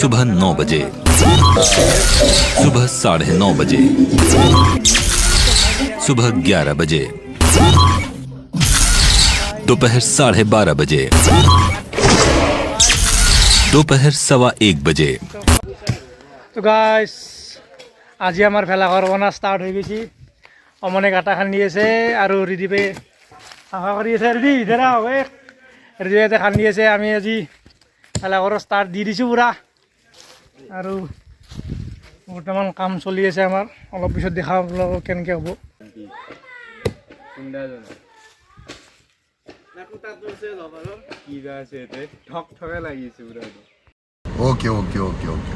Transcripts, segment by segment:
सुबह 9 बजे, सुबह 9:30 बजे, सुबह 11 बजे, दोपहर 12:30 बजे, दोपहर 1:15 बजे। তো গাইস আজি আমার ভেলাঘর বনা স্টার্ট হয়ে গেছি। অমনে কাটা খান নিয়েছে আর রিদীপে সাফা কৰি আছে। ৰিদি ধৰা হবে ৰিদিপে খান নিয়েছে। আমি আজি ভেলাঘৰৰ স্টাৰ্ট দি দিছোঁ পুৰা আৰু বৰ্তমান কাম চলি আছে আমাৰ। অলপ পিছত দেখাম আপোনালোকক কেনেকৈ হ'ব। Okay okay okay okay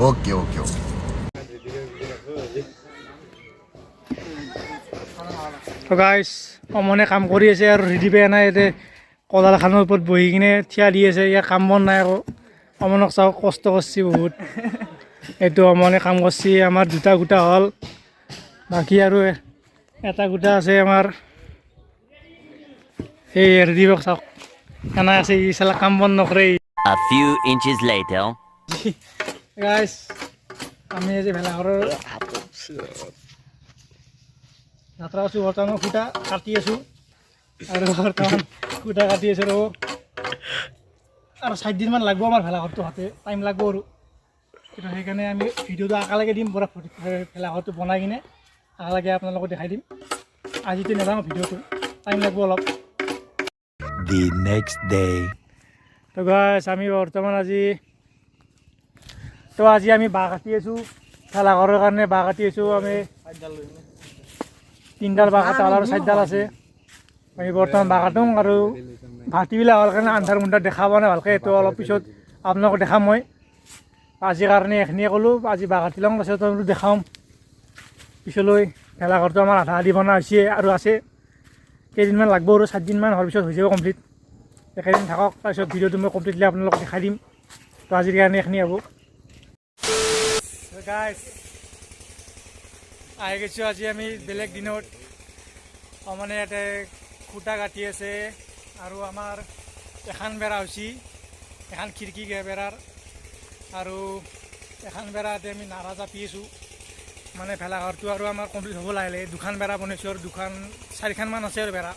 okay okay okay তো গাইছ অমনে কাম কৰি আছে আৰু ৰিদীপে নাই ইয়াতে কদালখানৰ ওপৰত বহি কিনে থিয়া দি আছে। ইয়াৰ কাম বন নাই আকৌ। অমনক চাওক কষ্ট কৰিছে বহুত। এইটো অমনে কাম কৰিছে। আমাৰ দুটা গোটা হ'ল, বাকী আৰু এটা গোটা আছে আমাৰ। সেই ৰিদীপক চাওক কেনে আছে, ই চালা কাম বন নকৰে। A few inches later. গাইছ আমি আজি ভেলাঘৰৰ যাত্ৰা আছোঁ। বৰ্তমান খুটা কাটি আছোঁ আৰু বৰ্তমান খুটা কাটি আছোঁ আৰু 4 দিনমান লাগিব আমাৰ ভেলাঘৰটো হাতে। টাইম লাগিব আৰু কিন্তু সেইকাৰণে আমি ভিডিঅ'টো একেলগে দিম। পুৰা ভেলাঘৰটো বনাই কিনে একেলগে আপোনালোকক দেখাই দিম। আজিতো নেযাওঁ ভিডিঅ'টো, টাইম লাগিব অলপ। The next day. তো গাইছ আমি বৰ্তমান আজি আমি বাঁহ কাটি আছোঁ। ভেলাঘৰৰ কাৰণে বাঁহ কাটি আছোঁ। আমি 3ডাল বাঁহ কাটা হ'ল আৰু 4ডাল আছে। আমি বৰ্তমান বাঁহ কাটোঁ আৰু ভাটিবিলাক হোৱাৰ কাৰণে আন্ধাৰ মুন্ধাৰ দেখা পোৱা নাই ভালকৈ। এইটো অলপ পিছত আপোনালোকক দেখাম মই। আজিৰ কাৰণে এইখিনিয়ে ক'লোঁ। আজি বাঁহ কাটি লওঁ, তাৰপিছত দেখাম পিছলৈ। ভেলাঘৰটো আমাৰ আধা আধি বনোৱা হৈছে আৰু আছে কেইদিনমান লাগিব আৰু 4 দিনমান হোৱাৰ পিছত হৈ যাব কমপ্লিট। একেদিন থাকক, তাৰপিছত ভিডিঅ'টো মই কমপ্লিটলি আপোনালোকক দেখাই দিম। তো আজিৰ কাৰণে এইখিনি হ'ব। গাইছ আহি গৈছোঁ আজি আমি বেলেগ দিনত। মানে ইয়াতে খুটা কাটি আছে আৰু আমাৰ এখন বেৰা হৈছে, এখন খিৰিকী বেৰাৰ আৰু এখন বেৰাতে আমি নাৰা জাপি আছোঁ। মানে ভেলাঘৰটো আৰু আমাৰ কমপ্লিট হ'ব লাহে লাহে। 2খন বেৰা বনাইছোঁ আৰু 4খনমান আছে আৰু বেৰা।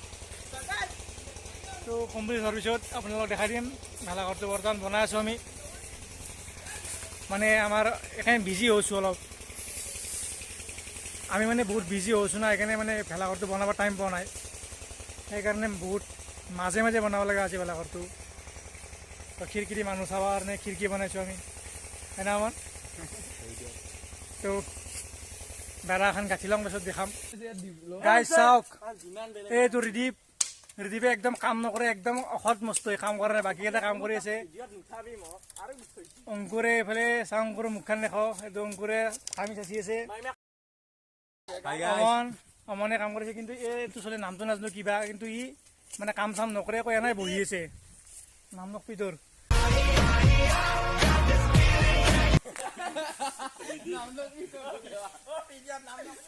তো কমপ্লিট হোৱাৰ পিছত আপোনালোকক দেখাই দিম। ভেলাঘৰটো বৰ্তমান বনাই আছোঁ আমি। মানে আমাৰ এইখিনি বিজি হৈছোঁ অলপ। আমি মানে বহুত বিজি হৈছোঁ না, সেইকাৰণে মানে ভেলাঘৰটো বনাব টাইম পোৱা নাই। সেইকাৰণে বহুত মাজে মাজে বনাব লগা আছে ভেলাঘৰটো। তো খিৰিকী মানুহ চাবৰ কাৰণে খিৰিকী বনাইছোঁ আমি, হয়না আমাৰ। তো বেৰা এখন গাঁঠি লওঁ, তাৰপিছত দেখাম। গাইছ চাওক এইটো ৰিদীপে একদম কাম নকৰে, একদম অসৎ মস্ত কাম কৰা নাই। বাকীকেইটা কাম কৰি আছে। অংকুৰে এইফালে চাওঁ, অংকুৰৰ মুখখন দেখাওঁ। এইটো অংকুৰে কামি চাচি আছে। অমনে কাম কৰিছে, কিন্তু এইটো চলি নামটো নাজানো কিবা, কিন্তু ই মানে কাম চাম নকৰে, কৈ এনেই বহি আছে। নাম নকবি তোৰ।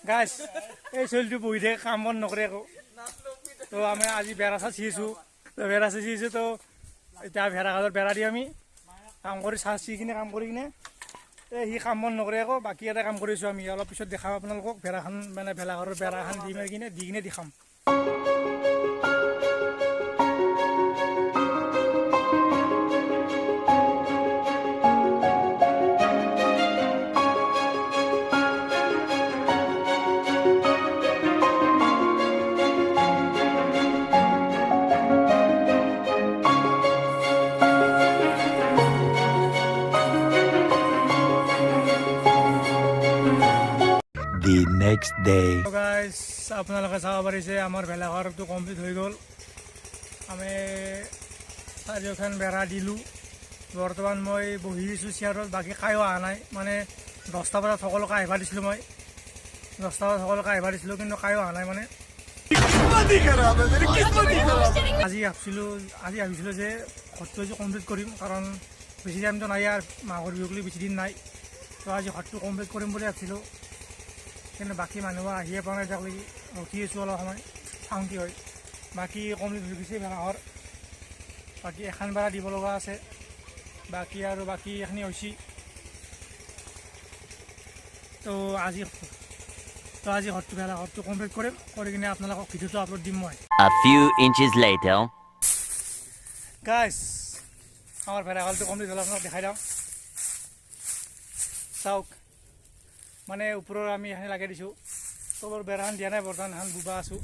গাইছ এই চলিটো বহি থাকে, কাম বন নকৰে একো। তো আমি আজি বেৰা চাচি আছোঁ। তো এতিয়া ভেলাঘৰৰ বেৰা দি আমি কাম কৰি চাচি কিনে কাম কৰি কিনে সি কাম বন নকৰে আকৌ। বাকী এটা কাম কৰিছোঁ আমি। অলপ পিছত দেখাম আপোনালোকক বেৰাখন, মানে ভেলাঘৰৰ বেৰাখন দি কিনে দেখাম। The next day. গাইছ আপোনালোকে চাব পাৰিছে আমাৰ ভেলাঘৰটো কমপ্লিট হৈ গ'ল। আমি 4খন বেৰা দিলোঁ। বৰ্তমান মই বহি আছোঁ চেয়াৰত, বাকী কায়ো অহা নাই। মানে 10টা বজাত সকলোকে আহিব দিছিলোঁ মই। 10টা বজাত সকলোকে আহিব দিছিলোঁ, কিন্তু কায়ো অহা নাই। মানে আজি ভাবিছিলোঁ যে ঘৰটো আজি কমপ্লিট কৰিম, কাৰণ বেছি টাইমটো নাই আৰু মাঘৰ বিহুকলৈ বেছি দিন নাই। তো আজি ঘৰটো কমপ্লিট কৰিম বুলি ভাবিছিলোঁ, কিন্তু বাকী মানুহ আহিয়ে পোৱা নাই। এতিয়ালৈকে ৰখি আছোঁ অলপ সময়, চাওঁ কি হয়। বাকী কমপ্লিট হৈ গৈছে ভেলাঘৰ। বাকী এখন বেৰা দিব লগা আছে, বাকী এইখিনি হৈছে তো আজি ঘৰটো কমপ্লিট কৰিম কৰি কিনে আপোনালোকক ভিডিঅ'টো আপলোড দিম মই A few inches later. গাইছ আমাৰ ভেলাঘৰটো কমপ্লিট হ'ল আপোনালোক দেখাই দিওঁ চাওক মানে ওপৰৰ আমি এইখিনি লগাই দিছোঁ তলৰ বেৰাখন দিয়া নাই বৰ্তমান এখন বুবা আছোঁ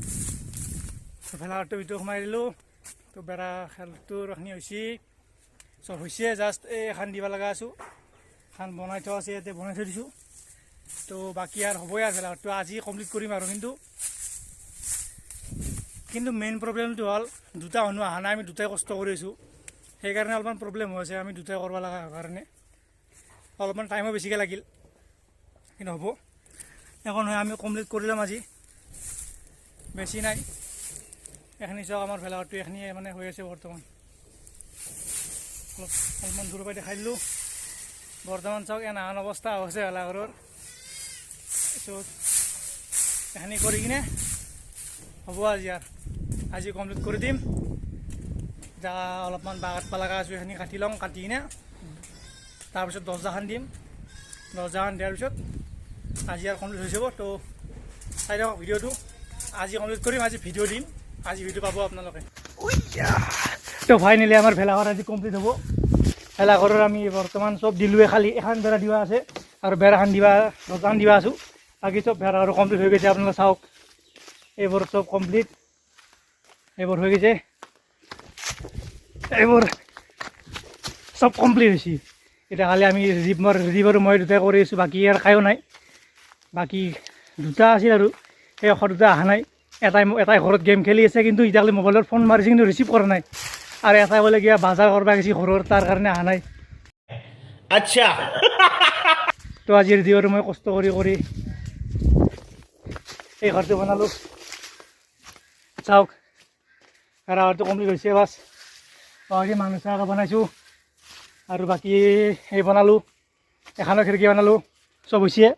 তো ভেলাঘৰটোৰ ভিতৰত সোমাই দিলোঁ তো বেৰা খেলটোৰ এইখিনি হৈছে চব হৈছে জাষ্ট এখন দিব লগা আছোঁ এখন বনাই থোৱা আছে ইয়াতে বনাই থৈ দিছোঁ তো বাকী আৰু হ'বই আৰু ভেলাঘৰটো আজি কমপ্লিট কৰিম আৰু কিন্তু মেইন প্ৰব্লেমটো হ'ল দুটা মানুহ অহা নাই আমি দুটাই কষ্ট কৰি আছোঁ সেইকাৰণে অলপমান প্ৰব্লেম হৈ আছে আমি দুটাই কৰিব লগা কাৰণে অলপমান টাইমো বেছিকৈ লাগিল কিন্তু হ'ব এখন হয় আমি কমপ্লিট কৰি ল'ম আজি বেছি নাই এইখিনি চাওক আমাৰ ভেলাঘৰটো এইখিনি মানে হৈ আছে বৰ্তমান অলপমান দূৰৰ পৰা দেখাই দিলোঁ বৰ্তমান চাওক এনাহান অৱস্থা হৈছে ভেলাঘৰৰ তাৰপিছত এইখিনি কৰি কিনে হ'ব আজি কমপ্লিট কৰি দিম যা অলপমান বাঁহ কাটিব লগা আছোঁ সেইখিনি কাটি ল'ম কাটি কিনে তাৰপিছত দৰ্জাখন দিম দৰ্জাখন দিয়াৰ পিছত আজি আৰু কমপ্লিট হৈ যাব তো চাই থাকক ভিডিঅ'টো আজি কমপ্লিট কৰিম আজি ভিডিঅ' দিম আজি ভিডিঅ' পাব আপোনালোকে তো ফাইনেলি আমাৰ ভেলাঘৰ আজি কমপ্লিট হ'ব ভেলাঘৰৰ আমি বৰ্তমান চব দিলোঁৱে খালি এখন বেৰা দিয়া আছে আৰু বেৰাখন দৰ্জাখন দিয়া আছোঁ বাকী চব ভেলাঘৰ কমপ্লিট হৈ গৈছে আপোনালোকে চাওক এইবোৰ চব কমপ্লিট এইবোৰ হৈ গৈছে এইবোৰ চব কমপ্লিট হৈছে এতিয়া খালি আমি ৰিব আৰু মই দুটাই কৰি আছোঁ বাকী আৰু কায়ো নাই বাকী দুটা আছিল আৰু সেই দুটা অহা নাই এটাই ঘৰত গেম খেলি আছে কিন্তু এতিয়ালৈ মোবাইলত ফোন মাৰিছে কিন্তু ৰিচিভ কৰা নাই আৰু এটাই বোলে কিবা বজাৰ কৰিব গৈছে ঘৰৰ তাৰ কাৰণে অহা নাই আচ্ছা তো আজি ৰিব আৰু মই কষ্ট কৰি এই ঘৰটো বনালোঁ চাওক ভেলাঘৰটো কমপ্লিট হৈছে বাছ বাকী মানুহ চাহ বনাইছোঁ আৰু বাকী সেই বনালোঁ এখনৰ খিৰিকী বনালোঁ চব হৈছে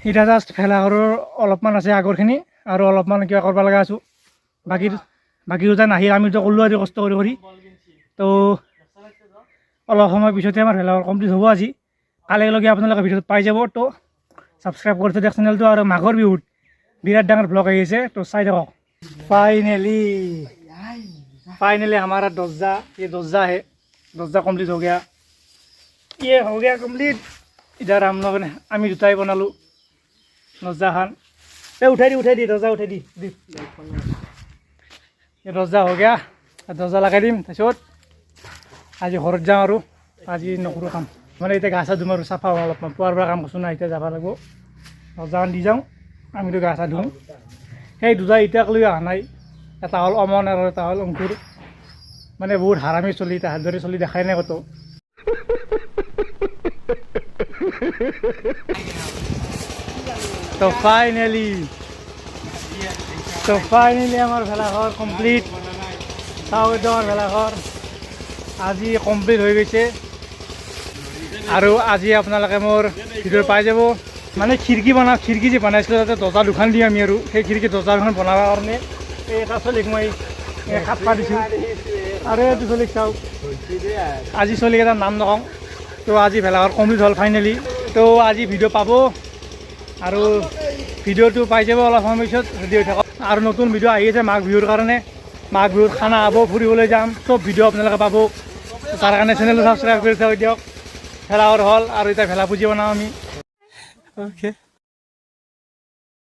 এতিয়া জাষ্ট ভেলাঘৰৰ অলপমান আছে আগৰখিনি আৰু অলপমান কিবা কৰিব লগা আছোঁ বাকী দুটা নাহি আমিতো ক'লোঁ আজি কষ্ট কৰি তো অলপ সময় পিছতে আমাৰ ভেলাঘৰ কমপ্লিট হ'ব আজি কালিলৈকে আপোনালোকে ভিডিঅ'ত পাই যাব তো ছাবস্ক্ৰাইব কৰি থৈ দিয়ক চেনেলটো আৰু মাঘৰ বিহুত বিৰাট ডাঙৰ ব্লগ আহি আছে তো চাই থাকক फाइनली हमारा दर्जा ये दर्जा है दर्जा कंप्लीट हो गया ये हो गया कंप्लीट इधर हम लोगों ने आमी दुटाई बना लूँ दर्जा खान उठाई दी दर्जा उठाई दी ये दर्जा हो गया दर्जा लगा दिम ताছত आज घरत जाऊँ और आज नकरों काम मैं इतना गা চা ধুম और साफा अलपमान पुৱাৰ পৰা কাম करছো ना इतना যাব লাগিব দৰ্জাখন দি যাওঁ আমি গা চা ধুম সেই দুটা ইটাক লৈ অহা নাই এটা হ'ল অমন আৰু এটা হ'ল অংকুৰ মানে বহুত হাৰামি চলি তাহাঁত দৰে চলি দেখাই নাই কতো তো ফাইনেলি আমাৰ ভেলাঘৰ কমপ্লিট চাওঁ এইটো আমাৰ ভেলাঘৰ আজি কমপ্লিট হৈ গৈছে আৰু আজি আপোনালোকে মোৰ ভিডিঅ' পাই যাব মানে খিৰিকী যে বনাইছিলোঁ তাতে দৰ্জা দুখন দিম আমি আৰু সেই খিৰিকী দৰ্জা দুখন বনাবৰ কাৰণে এই এটা চলিক মই খাপ পা দিছোঁ আৰু এইটো চলিক চাওক আজি চলিক এটা নাম নকওঁ তো আজি ভেলাঘৰ কমপ্লিট হ'ল ফাইনেলি তো আজি ভিডিঅ' পাব আৰু ভিডিঅ'টো পাই যাব অলপ সময় পিছত ৰেডি হৈ থাকক আৰু নতুন ভিডিঅ' আহি আছে মাঘ বিহুৰ কাৰণে মাঘ বিহুত খানা হ'ব ফুৰিবলৈ যাম চব ভিডিঅ' আপোনালোকে পাব তাৰ কাৰণে চেনেলটো ছাবস্ক্ৰাইব কৰি থৈ দিয়ক ভেলাঘৰ হ'ল আৰু এতিয়া ভেলা পুজি বনাওঁ আমি অ'কে